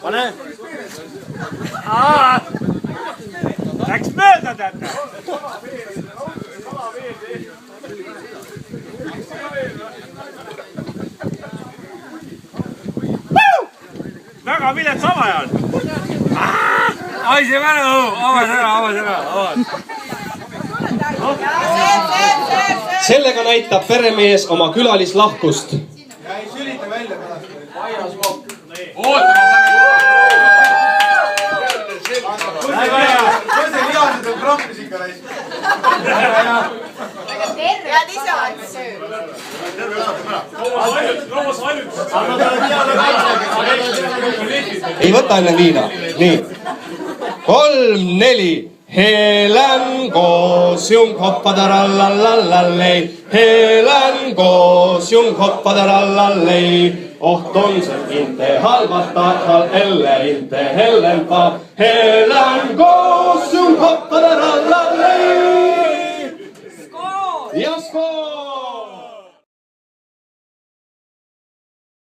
Pane! Läks mööda täna! Väga vilets avaja on! Ai see mälu! Avas ära! Sellega näitab peremees oma külalislahkust. Ja ei sülita välja pärast. Vajas vokk. Mõse lihased on krampis ikka raisk. Head ise aeg sööb. Ei võta enne viina. Nii. 3, 4. Helen koos jung hoppadarallallallallei. Helen koos jung hoppadarallallei. Oht on see inte halvatakal elle inte Helen pa. Helen koos jung hoppadarallallallei.